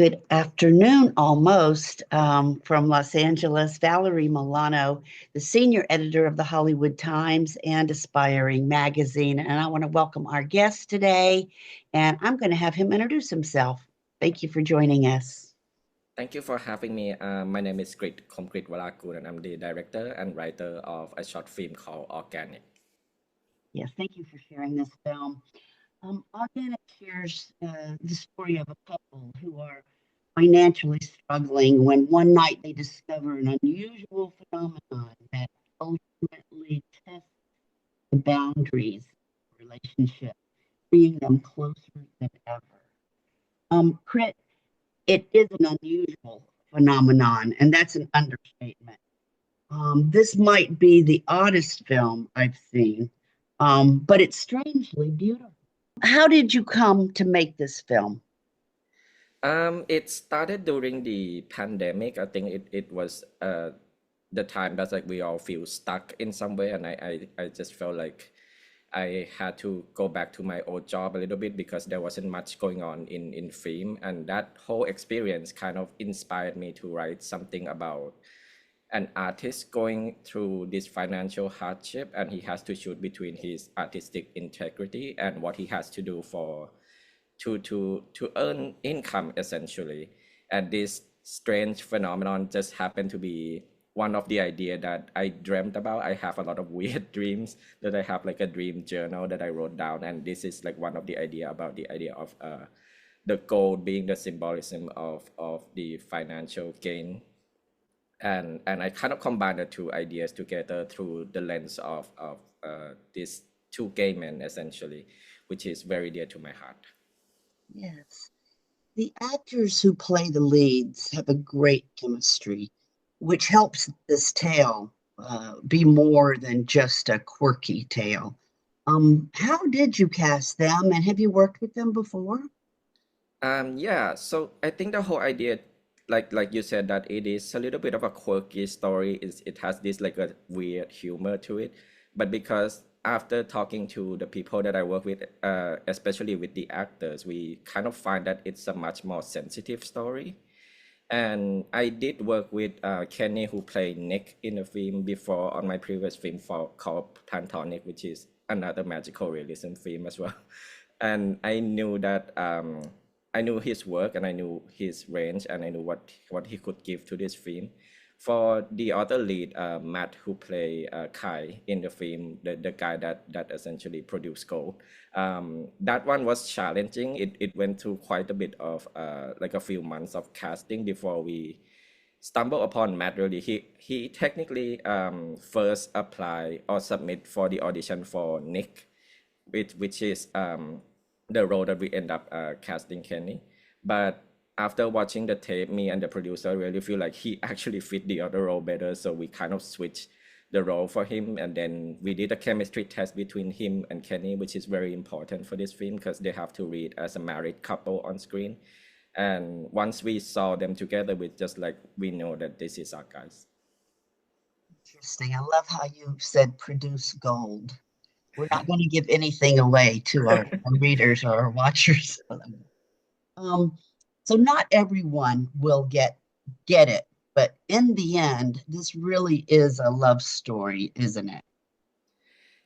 Good afternoon, almost, from Los Angeles. Valerie Milano, the senior editor of the Hollywood Times and Aspiring magazine. And I want to welcome our guest today, and I'm going to have him introduce himself. Thank you for joining us. Thank you for having me. My name is Krit Komkrichwarakool, and I'm the director and writer of a short film called Organic. Yes, thank you for sharing this film. Organic shares the story of a couple who are financially struggling when one night they discover an unusual phenomenon that ultimately tests the boundaries of the relationship, bringing them closer than ever. Crit, it is an unusual phenomenon, and that's an understatement. This might be the oddest film I've seen, but it's strangely beautiful. How did you come to make this film? It started during the pandemic. I think it was the time that's like we all feel stuck in some way, and I just felt like I had to go back to my old job a little bit because there wasn't much going on in film, and that whole experience kind of inspired me to write something about an artist going through this financial hardship, and he has to choose between his artistic integrity and what he has to do for to earn income essentially. And this strange phenomenon just happened to be one of the idea that I dreamt about. I have a lot of weird dreams that I have like a dream journal that I wrote down, and this is like one of the idea about the idea of the gold being the symbolism of the financial gain, and I kind of combine the two ideas together through the lens of these two gay men essentially, which is very dear to my heart. Yes. The actors who play the leads have a great chemistry, which helps this tale be more than just a quirky tale. How did you cast them, and have you worked with them before? Yeah, so I think the whole idea, like you said, that it is a little bit of a quirky story. Is it has this like a weird humor to it, but because after talking to the people that I work with, especially with the actors, we kind of find that it's a much more sensitive story. And I did work with Kenny, who played Nick in the film before on my previous film called PLANTONIC, which is another magical realism film as well. And I knew his work, and I knew his range, and I knew what he could give to this film. For the other lead, Matt, who play Kai in the film, the guy that essentially produced Gold, that one was challenging. It went through quite a bit of like a few months of casting before we stumbled upon Matt. Really, he technically first apply or submit for the audition for Nick, which is the role that we end up casting Kenny. But after watching the tape, me and the producer really feel like he actually fit the other role better. So we kind of switched the role for him. And then we did a chemistry test between him and Kenny, which is very important for this film because they have to read as a married couple on screen. And once we saw them together, we just like, we know that this is our guys. Interesting. I love how you said produce gold. We're not going to give anything away to our readers or our watchers. Um, so not everyone will get it, but in the end, this really is a love story, isn't it?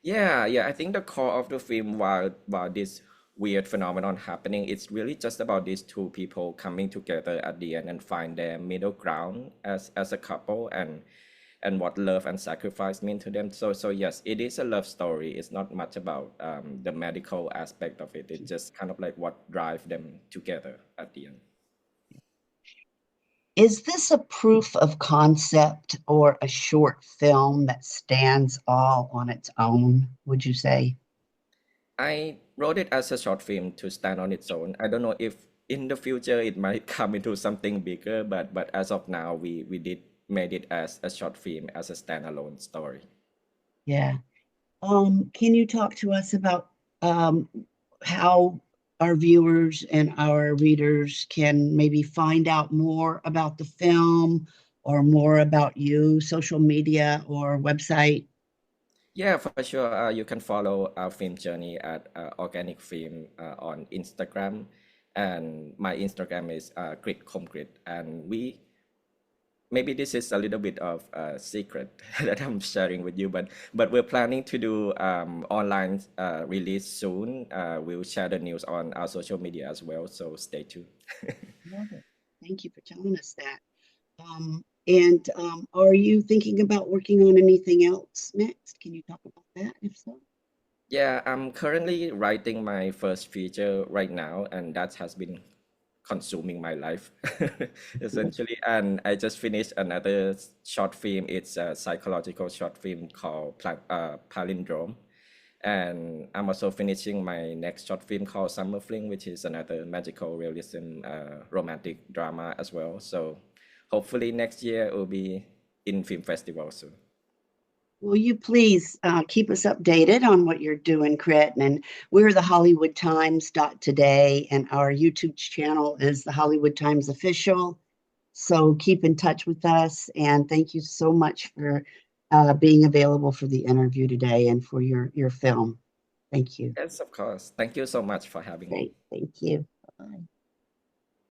Yeah. I think the core of the film, while this weird phenomenon happening, it's really just about these two people coming together at the end and find their middle ground as a couple, and what love and sacrifice mean to them. So yes, it is a love story. It's not much about the medical aspect of it. It's just kind of like what drive them together at the end. Is this a proof of concept or a short film that stands all on its own, would you say? I wrote it as a short film to stand on its own. I don't know if in the future it might come into something bigger, but as of now, we did made it as a short film, as a standalone story. Yeah. Can you talk to us about um, how our viewers and our readers can maybe find out more about the film or more about you, social media or website? Yeah, for sure. You can follow our film journey at Organic Film on Instagram, and my Instagram is Krit Komkrit, and maybe this is a little bit of a secret that I'm sharing with you, but we're planning to do online release soon. We'll share the news on our social media as well, so stay tuned. Love it. Thank you for telling us that. And are you thinking about working on anything else next? Can you talk about that, if so? Yeah, I'm currently writing my first feature right now, and that has been consuming my life essentially. And I just finished another short film. It's a psychological short film called Palindrome. And I'm also finishing my next short film called Summer Fling, which is another magical realism romantic drama as well. So hopefully next year it will be in film festival soon. Will you please keep us updated on what you're doing, Krit? And we're the Hollywood Times today, and our YouTube channel is the Hollywood Times Official. So keep in touch with us, and thank you so much for being available for the interview today and for your film. Thank you. Yes, of course. Thank you so much for having me. Great. Thank you. Bye.